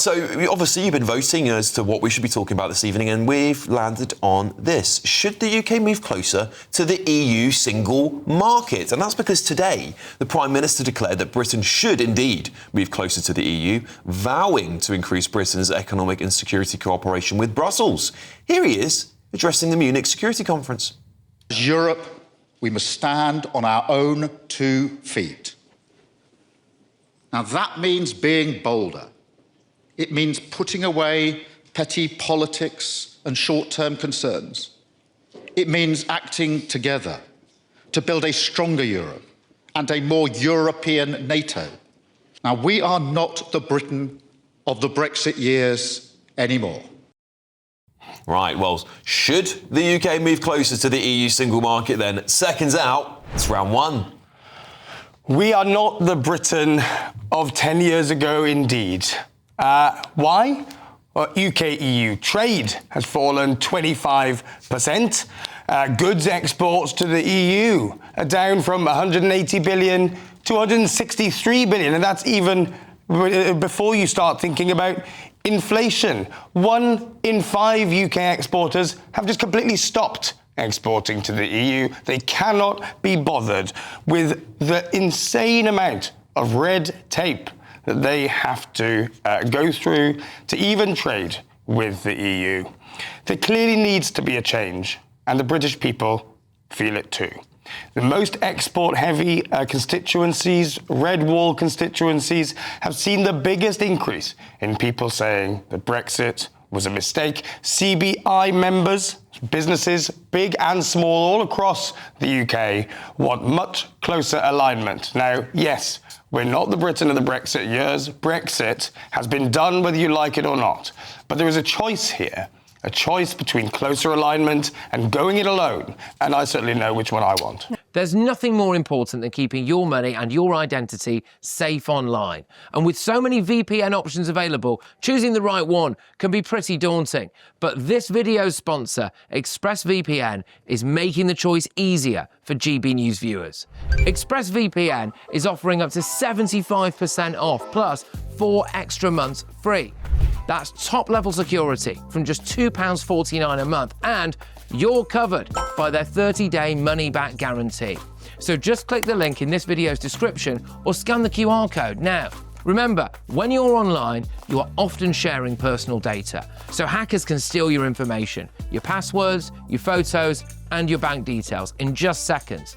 so obviously you've been voting as to what we should be talking about this evening, and we've landed on this. Should the UK move closer to the EU single market? And that's because today the Prime Minister declared that Britain should indeed move closer to the EU, vowing to increase Britain's economic and security cooperation with Brussels. Here he is, addressing the Munich Security Conference. As Europe, we must stand on our own 2 feet. Now, that means being bolder. It means putting away petty politics and short-term concerns. It means acting together to build a stronger Europe and a more European NATO. Now, we are not the Britain of the Brexit years anymore. Right, well, should the UK move closer to the EU single market then? Seconds out, it's round 1. We are not the Britain of 10 years ago, indeed. Why? Well, UK-EU trade has fallen 25%. Goods exports to the EU are down from 180 billion to 163 billion, and that's even before you start thinking about inflation. 1 in 5 UK exporters have just completely stopped exporting to the EU. They cannot be bothered with the insane amount of red tape that they have to go through to even trade with the EU. There clearly needs to be a change, and the British people feel it too. The most export-heavy constituencies, red wall constituencies, have seen the biggest increase in people saying that Brexit was a mistake. CBI members, businesses, big and small, all across the UK, want much closer alignment. Now, yes, we're not the Britain of the Brexit years. Brexit has been done whether you like it or not. But there is a choice here, a choice between closer alignment and going it alone. And I certainly know which one I want. There's nothing more important than keeping your money and your identity safe online. And with so many VPN options available, choosing the right one can be pretty daunting. But this video's sponsor, ExpressVPN, is making the choice easier for GB News viewers. ExpressVPN is offering up to 75% off, plus 4 extra months free. That's top-level security from just £2.49 a month, and you're covered by their 30-day money-back guarantee. So just click the link in this video's description or scan the QR code now. Remember, when you're online, you are often sharing personal data, so hackers can steal your information, your passwords, your photos, and your bank details in just seconds.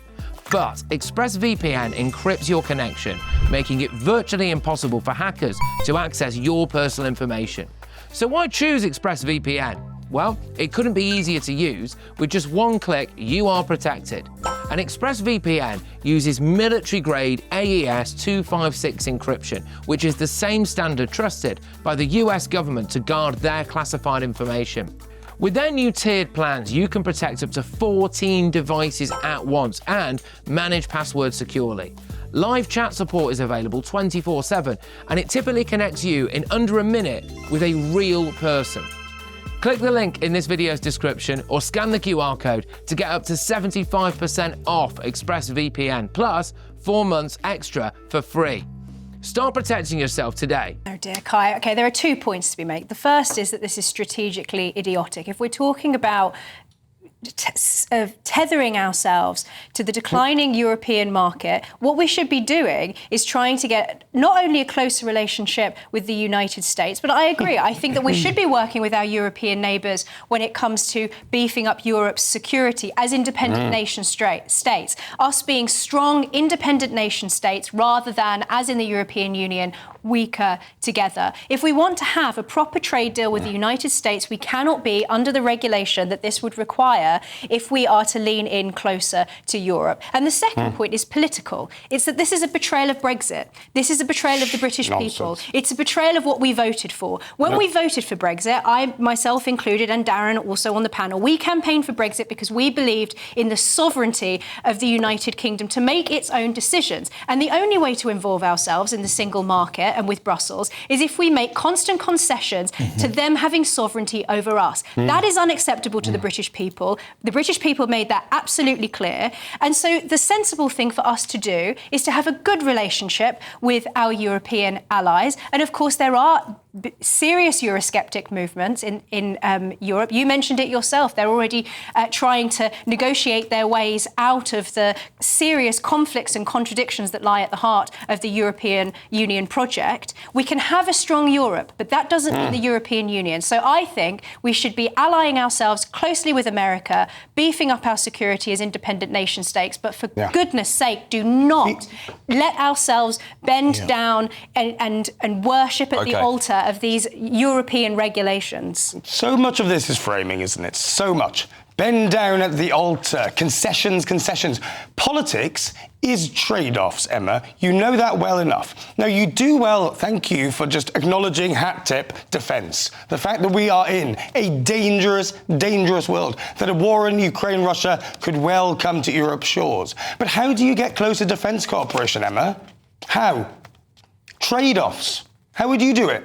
But ExpressVPN encrypts your connection, making it virtually impossible for hackers to access your personal information. So why choose ExpressVPN? Well, it couldn't be easier to use. With just 1 click, you are protected. And ExpressVPN uses military-grade AES 256 encryption, which is the same standard trusted by the US government to guard their classified information. With their new tiered plans, you can protect up to 14 devices at once and manage passwords securely. Live chat support is available 24/7, and it typically connects you in under a minute with a real person. Click the link in this video's description or scan the QR code to get up to 75% off ExpressVPN, plus 4 months extra for free. Start protecting yourself today. Oh dear, Cai. OK, there are 2 points to be made. The first is that this is strategically idiotic. If we're talking about tethering ourselves to the declining European market, what we should be doing is trying to get not only a closer relationship with the United States, but I agree, I think that we should be working with our European neighbours when it comes to beefing up Europe's security as independent nation states, us being strong, independent nation states rather than, as in the European Union, weaker together. If we want to have a proper trade deal with the United States, we cannot be under the regulation that this would require if we are to lean in closer to Europe. And the second point is political. It's that this is a betrayal of Brexit. This is a betrayal of the British people. It's a betrayal of what we voted for. When we voted for Brexit, I myself included, and Darren also on the panel, we campaigned for Brexit because we believed in the sovereignty of the United Kingdom to make its own decisions. And the only way to involve ourselves in the single market and with Brussels is if we make constant concessions to them having sovereignty over us. That is unacceptable to the British people. The British people made that absolutely clear. And so the sensible thing for us to do is to have a good relationship with our European allies. And of course, there are serious Eurosceptic movements in Europe. You mentioned it yourself. They're already trying to negotiate their ways out of the serious conflicts and contradictions that lie at the heart of the European Union project. We can have a strong Europe, but that doesn't mean the European Union. So I think we should be allying ourselves closely with America, beefing up our security as independent nation states, but for goodness sake, do not let ourselves bend down and worship at the altar of these European regulations. So much of this is framing, isn't it? So much. Bend down at the altar. Concessions, concessions. Politics is trade-offs, Emma. You know that well enough. Now, you do well, thank you for just acknowledging hat tip defence. The fact that we are in a dangerous, dangerous world, that a war in Ukraine, Russia could well come to Europe's shores. But how do you get closer defence cooperation, Emma? How? Trade-offs. How would you do it?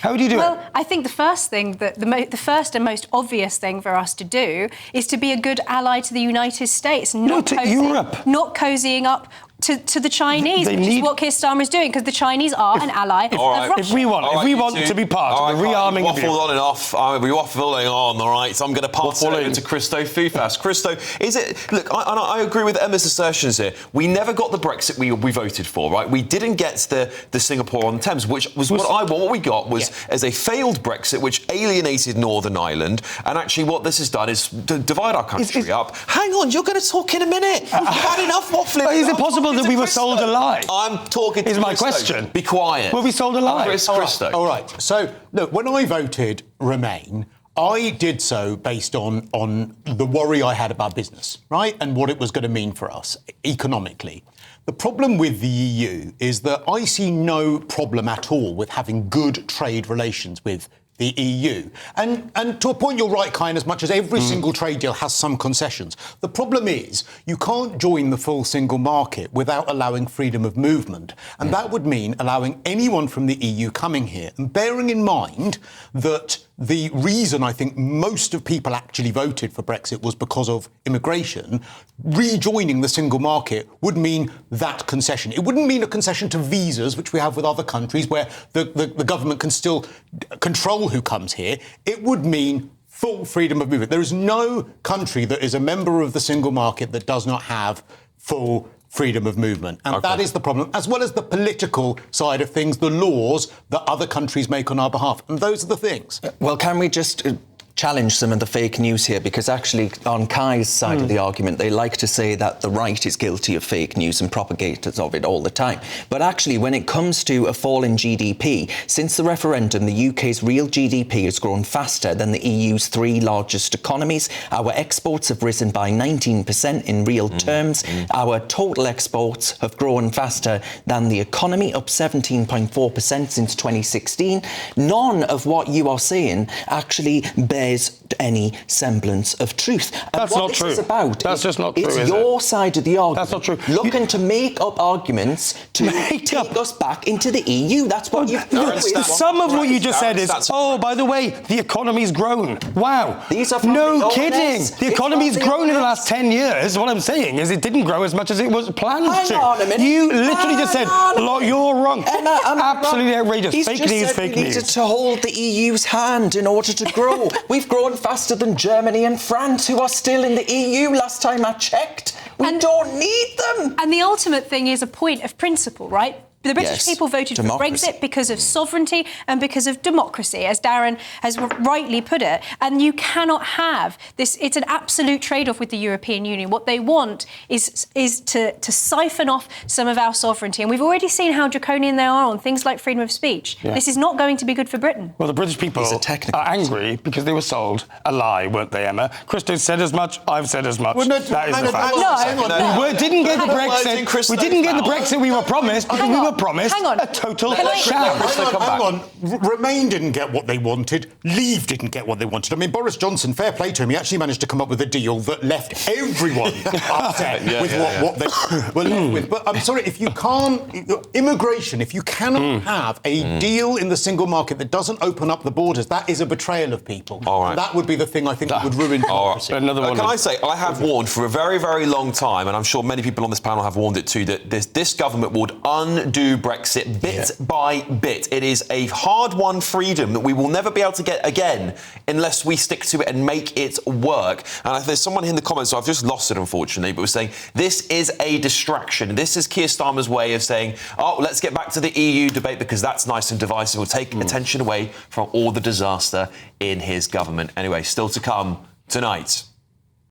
How would you do it? Well, I think the first thing, the first and most obvious thing for us to do is to be a good ally to the United States, not cozying up to the Chinese, which is what Keir Starmer is doing, because the Chinese are an ally of Russia. If we want to be part of the rearming of Europe. On and off. We're waffling on, all right? So I'm going to pass it over to Christo Fufas. Christo, is it... Look, I agree with Emma's assertions here. We never got the Brexit we voted for, right? We didn't get the Singapore on the Thames, which was what I want. What we got was as a failed Brexit, which alienated Northern Ireland. And actually what this has done is divide our country up. Hang on, you're going to talk in a minute. You've had enough waffling. Is it possible that we were sold a lie? I'm talking to Is my Christo. question. Be quiet. Were we sold a lie? Christo. All right. So, look, when I voted Remain, I did so based on the worry I had about business, right? And what it was going to mean for us economically. The problem with the EU is that I see no problem at all with having good trade relations with the EU. And to a point, you're right, Cai, as much as every single trade deal has some concessions. The problem is you can't join the full single market without allowing freedom of movement. And that would mean allowing anyone from the EU coming here. And bearing in mind that the reason I think most of people actually voted for Brexit was because of immigration, rejoining the single market would mean that concession. It wouldn't mean a concession to visas, which we have with other countries, where the government can still control who comes here. It would mean full freedom of movement. There is no country that is a member of the single market that does not have full freedom of movement. And that is the problem, as well as the political side of things, the laws that other countries make on our behalf. And those are the things. Well, can we just challenge some of the fake news here? Because actually, on Cai's side of the argument, they like to say that the right is guilty of fake news and propagators of it all the time. But actually, when it comes to a fall in GDP, since the referendum, the UK's real GDP has grown faster than the EU's three largest economies. Our exports have risen by 19% in real terms. Our total exports have grown faster than the economy, up 17.4% since 2016. None of what you are saying actually bears any semblance of truth. And that's not true. That's just not true. It's your side of the argument. That's not true. Looking to make up arguments to take us back into the EU. That's what you've done. Some of what you just said is, oh, by the way, the economy's grown. Wow. These are from no kidding. The economy's grown in the last 10 years. What I'm saying is it didn't grow as much as it was planned to. Hang on a minute. You literally just said, you're wrong. Emma, absolutely outrageous. He's fake just news, said fake we news. needed to hold the EU's hand in order to grow. We've grown faster than Germany and France, who are still in the EU. Last time I checked, we don't need them. And the ultimate thing is a point of principle, right? The British people voted for Brexit because of sovereignty and because of democracy, as Darren has rightly put it. And you cannot have this. It's an absolute trade-off with the European Union. What they want is to siphon off some of our sovereignty. And we've already seen how draconian they are on things like freedom of speech. Yeah. This is not going to be good for Britain. Well, the British people are angry because they were sold a lie, weren't they, Emma? Christo said as much, I've said as much. Well, no, that is the fact. hang on. We didn't get the Brexit. We didn't get the Brexit we were promised because we were promised Hang on. a total Can I- sham. Hang on. Remain didn't get what they wanted. Leave didn't get what they wanted. I mean, Boris Johnson, fair play to him, he actually managed to come up with a deal that left everyone upset with what they were left with. But I'm sorry, if you can't... Immigration, if you cannot have a deal in the single market that doesn't open up the borders, that is a betrayal of people. All right. And that would be the thing I think that would ruin democracy. Another one. Can I say, I have warned for a very, very long time, and I'm sure many people on this panel have warned it too, that this government would undo Brexit bit by bit. It is a hard-won freedom that we will never be able to get again unless we stick to it and make it work. And there's someone in the comments, so I've just lost it, unfortunately, but was saying this is a distraction. This is Keir Starmer's way of saying, oh, let's get back to the EU debate because that's nice and divisive. We'll take attention away from all the disaster in his government. Anyway, still to come tonight.